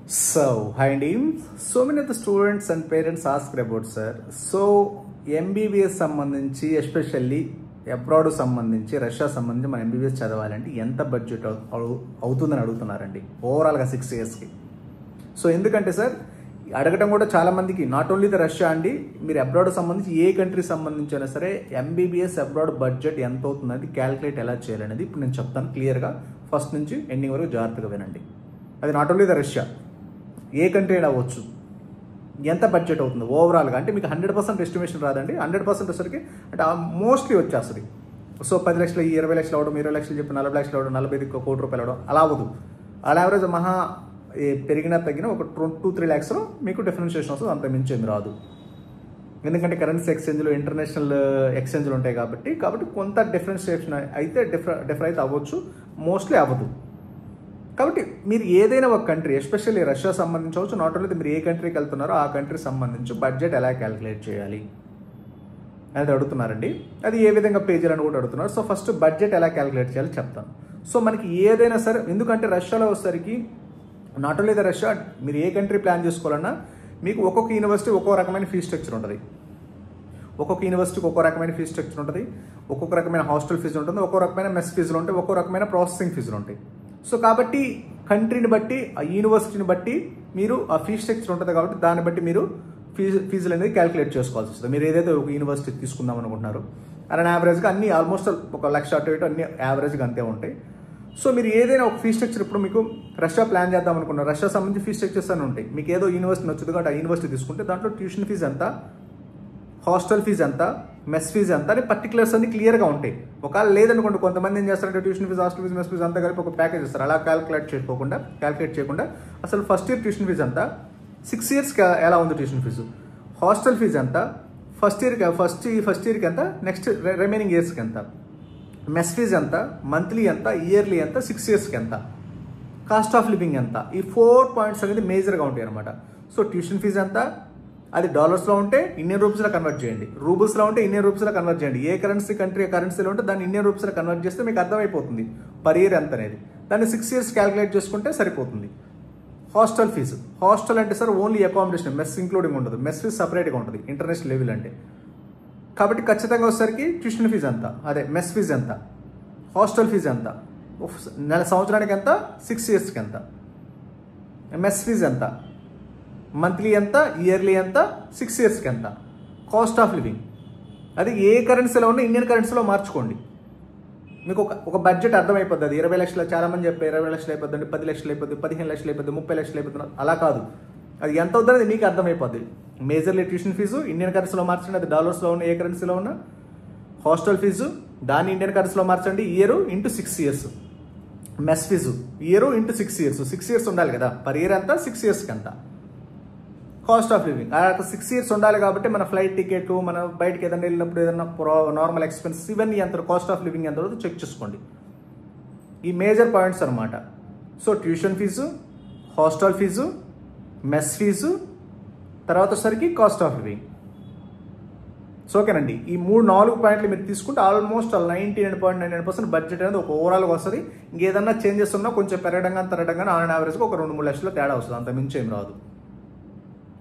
Hi Andy. So many of the students and parents ask about sir. So MBBS సంబంధించి especially abroad సంబంధించి Russia సంబంధించి మన MBBS చదవాలంటే ఎంత బడ్జెట్ అవుతుందని అడుగుతున్నారండి ఓవరాల్గా 6 ఇయర్స్కి. సో ఎందుకంటే సార్ అడగటం కూడా చాలా మందికి నాట్ ఓన్లీ ద రష్యా అండి, మీరు అబ్రాడ్ సంబంధించి ఏ కంట్రీ సంబంధించి అయినా సరే MBBS అబ్రాడ్ బడ్జెట్ ఎంత అవుతుందని క్యాలిక్యులేట్ ఎలా చేయాలనేది ఇప్పుడు నేను చెప్తాను క్లియర్గా. ఫస్ట్ నుంచి ఎండింగ్ వరకు జాగ్రత్తగా వినండి. అది not only the Russia, A country అయినా అవ్వచ్చు. ఎంత బడ్జెట్ అవుతుంది ఓవరాల్గా అంటే మీకు 100% ఎస్టిమేషన్ రాదండి. 100% వచ్చేసరికి అంటే మోస్ట్లీ వచ్చేస్తుంది. సో 10 లక్షలు 20 లక్షలు అవడం, 20 లక్షలు చెప్పి 40 లక్షలు అవడం, 45 కోటి రూపాయలు అవడం అలా అవ్వదు. అలా యావరేజ్ మహా పెరిగినా తగ్గిన ఒక 2-3 ల్యాక్స్లో మీకు డిఫరెన్షియేషన్ వస్తుంది, అంత మించి ఏమి రాదు. ఎందుకంటే కరెన్సీ ఎక్స్చేంజ్లు ఇంటర్నేషనల్ ఎక్స్చేంజ్లు ఉంటాయి కాబట్టి కొంత డిఫరెన్షియేషన్ అయితే డిఫర్ అయితే అవ్వచ్చు, మోస్ట్లీ అవ్వదు. కాబట్టి మీరు ఏదైనా ఒక కంట్రీ ఎస్పెషల్లీ రష్యా సంబంధించవచ్చు, నాట్ ఓన్లీ మీరు ఏ కంట్రీకి వెళ్తున్నారో ఆ కంట్రీ సంబంధించి బడ్జెట్ ఎలా క్యాలిక్యులేట్ చేయాలి అనేది అడుగుతున్నారండి. అది ఏ విధంగా పే చేయాలని కూడా అడుగుతున్నారు. సో ఫస్ట్ బడ్జెట్ ఎలా క్యాలిక్యులేట్ చేయాలి చెప్తాను. సో మనకి ఏదైనా సరే, ఎందుకంటే రష్యాలో వచ్చేసరికి నాట్ ఓన్లీ ద రష్యా, మీరు ఏ కంట్రీ ప్లాన్ చేసుకోవాలన్నా మీకు ఒక్కొక్క యూనివర్సిటీ ఒక్కొక్క రకమైన ఫీ స్ట్రక్చర్ ఉంటుంది. ఒక్కొక్క యూనివర్సిటీకి ఒక్కో రకమైన ఫీ స్ట్రక్చర్ ఉంటుంది, ఒక్కొక్క రకమైన హాస్టల్ ఫీజు ఉంటుంది, ఒక్కో రకమైన మెస్ ఫీజులు ఉంటాయి, ఒక్కో రకమైన ప్రాసెసింగ్ ఫీజులు ఉంటాయి. సో కాబట్టి కంట్రీని బట్టి ఆ యూనివర్సిటీని బట్టి మీరు ఆ ఫీ స్ట్రక్చర్ ఉంటుంది కాబట్టి దాన్ని బట్టి మీరు ఫీజులు అనేది క్యాలిక్యులేట్ చేసుకోవాల్సి వస్తుంది. మీరు ఏదైతే ఒక యూనివర్సిటీ తీసుకుందాం అనుకుంటున్నారు అలా యావరేజ్గా అన్ని ఆల్మోస్ట్ 1 లక్ష అటు ఇటు అన్ని యావరేజ్గా అంతే ఉంటాయి. సో మీరు ఏదైనా ఒక ఫీ స్ట్రక్చర్ ఇప్పుడు మీకు రష్యా ప్లాన్ చేద్దాం అనుకున్నారు, రష్యా సంబంధించి ఫీ స్ట్రక్చర్స్ అని ఉంటాయి. మీకు ఏదో యూనివర్సిటీ నచ్చుతుంది కాబట్టి ఆ యూనివర్సిటీ తీసుకుంటే దాంట్లో ట్యూషన్ ఫీజు ఎంత, హాస్టల్ ఫీజు ఎంత, మెస్ ఫీజు ఎంత అని పర్టికులర్స్ అన్ని క్లియర్గా ఉంటాయి. ఒకవేళ లేదనుకోండి, కొంతమంది ఏం చేస్తారంటే tuition fees, hostel fees, mess fees అంతా కలిపి ఒక ప్యాకేజ్ ఇస్తారు. అలా క్యాలిక్యులేట్ చేయకుండా అసలు ఫస్ట్ ఇయర్ ట్యూషన్ ఫీజు ఎంత, 6 ఇయర్స్కి ఎలా ఉంది ట్యూషన్ ఫీజు, హాస్టల్ ఫీజు ఎంత, ఫస్ట్ ఇయర్కి ఎంత, నెక్స్ట్ రిమైనింగ్ ఇయర్స్కి ఎంత, మెస్ ఫీజు ఎంత, మంత్లీ ఎంత, ఇయర్లీ ఎంత, 6 ఇయర్స్కి ఎంత, కాస్ట్ ఆఫ్ లివింగ్ ఎంత, ఈ 4 పాయింట్స్ అనేది మేజర్గా ఉంటాయి అనమాట. సో ట్యూషన్ ఫీజు ఎంత, అది డాలర్స్లో ఉంటే ఇండియన్ రూపీస్లో కన్వర్ట్ చేయండి, రూబుల్స్లో ఉంటే ఇండియన్ రూపీస్లో కన్వర్ట్ చేయండి. ఏ కరెన్సీలో ఉంటే దాన్ని ఇండియన్ రూపీస్లో కన్వర్ట్ చేస్తే మీకు అర్థమైపోతుంది పర్ ఇయర్ ఎంత అనేది. దాన్ని 6 ఇయర్స్ క్యాలిక్యులేట్ చేసుకుంటే సరిపోతుంది. హాస్టల్ ఫీజు, హాస్టల్ అంటే sir only accommodation, mess including ఉండదు, మెస్ ఫీజు సపరేట్గా ఉంటుంది ఇంటర్నేషనల్ లెవెల్ అంటే. కాబట్టి ఖచ్చితంగా వచ్చేసరికి ట్యూషన్ ఫీజు ఎంత, అదే మెస్ ఫీజు ఎంత, హాస్టల్ ఫీజు ఎంత, సంవత్సరానికి ఎంత, 6 ఇయర్స్కి ఎంత, మెస్ ఫీజు ఎంత, మంత్లీ ఎంత, ఇయర్లీ ఎంత, 6 ఇయర్స్కి ఎంత, కాస్ట్ ఆఫ్ లివింగ్ అది ఏ కరెన్సీలో ఉన్నా ఇండియన్ కరెన్సీలో మార్చుకోండి. మీకు ఒక బడ్జెట్ అర్థమైపోద్ది. అది 20 లక్షలు, చాలామంది చెప్పారు 20 లక్షలు అయిపోద్దండి, 10 లక్షలు అయిపోద్ది, 15 లక్షలు అయిపోద్ది, 30 లక్షలు అయిపోతుంది. అలా కాదు, అది ఎంత అవుతుంది అది మీకు అర్థమైపోద్ది. మేజర్లీ ట్యూషన్ ఫీజు ఇండియన్ కరెన్సీలో మార్చండి, అది డాలర్స్లో ఉన్న ఏ కరెన్సీలో ఉన్నా. హాస్టల్ ఫీజు దాన్ని ఇండియన్ కరెన్సీలో మార్చండి, year into 6 years. Mess fees year into 6 years, 6 years ఉండాలి కదా, పర్ ఇయర్ అంతా 6 ఇయర్స్కి అంత. కాస్ట్ ఆఫ్ లివింగ్ 6 ఇయర్స్ ఉండాలి కాబట్టి మన ఫ్లైట్ టికెట్, మన బయటకి ఏదైనా వెళ్ళినప్పుడు ఏదైనా నార్మల్ ఎక్స్పెన్సెస్ ఇవన్నీ ఎంత, కాస్ట్ ఆఫ్ లివింగ్ ఎంత చెక్ చేసుకోండి. ఈ మేజర్ పాయింట్స్ అనమాట. So tuition fees, hostel fees, mess fees, తర్వాత వచ్చేసరికి కాస్ట్ ఆఫ్ లివింగ్. సో ఓకేనండి, ఈ 3-4 పాయింట్లు మీరు తీసుకుంటే ఆల్మోస్ట్ 99.99% బడ్జెట్ అనేది ఒక ఓవరాల్గా వస్తుంది. ఇంకేదన్నా చేంజెస్ ఉన్నా కొంచెం పెరగడం కానీ తరగడం కానీ ఆన్ యావరేజ్గా ఒక 2-3 లక్షల తేడా వస్తుంది, అంత మించి ఏం రాదు.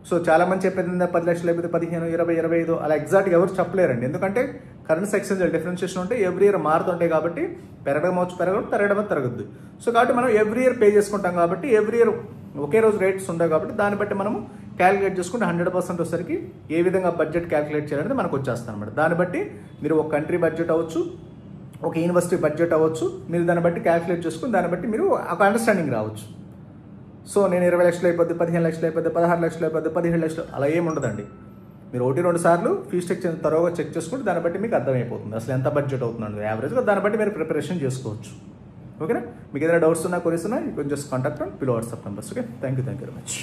సో చాలా మంది చెప్పేది 10 లక్షలు అయిపోతే 15, 20, 25 అలా ఎగ్జాక్ట్గా ఎవరు చెప్పలేరండి. ఎందుకంటే కరెన్సీ ఎక్స్చేంజ్ డిఫరెన్షియేషన్ ఉంటే ఎవ్రీ ఇయర్ మారుతుంటాయి కాబట్టి పెరగడం అవచ్చు, తరగడం తరగద్దు. సో కాబట్టి మనం ఎవ్రీ ఇయర్ పే చేసుకుంటాం కాబట్టి ఎవ్రీ ఇయర్ ఒకే రోజు రేట్స్ ఉంటాయి కాబట్టి దాన్ని బట్టి మనము క్యాలిక్యులేట్ చేసుకుంటే 100% వచ్చేసరికి ఏ విధంగా బడ్జెట్ క్యాలిక్యులేట్ చేయాలనేది మనకు వచ్చేస్తాను అనమాట. దాన్ని బట్టి మీరు ఒక కంట్రీ బడ్జెట్ అవ్వచ్చు, ఒక యూనివర్సిటీ బడ్జెట్ అవ్వచ్చు, మీరు దాన్ని బట్టి క్యాలిక్యులేట్ చేసుకుని దాన్ని బట్టి మీరు ఒక అండర్స్టాండింగ్ రావచ్చు. సో నేను 20 లక్షలు అయిపోద్ది, 15 లక్షలు అయిపోద్ది, 16 లక్షలు అయిపోద్ది, 17 లక్షలు అలా ఏమి ఉండదండి. మీరు 1-2 సార్లు ఫీ స్ట్రక్చర్ తరోగా చెక్ చేసుకుంటే దాన్ని బట్టి మీకు అర్థమైపోతుంది అసలు ఎంత బడ్జెట్ అవుతుందండి యావరేజ్గా. దాన్ని బట్టి మీరు ప్రిపరేషన్ చేసుకోవచ్చు. ఓకేనా? మీకు ఏదైనా డౌట్స్ ఉన్నా, కొరీస్ ఉన్నా you can just contact on below WhatsApp numbers. Okay, thank you very much.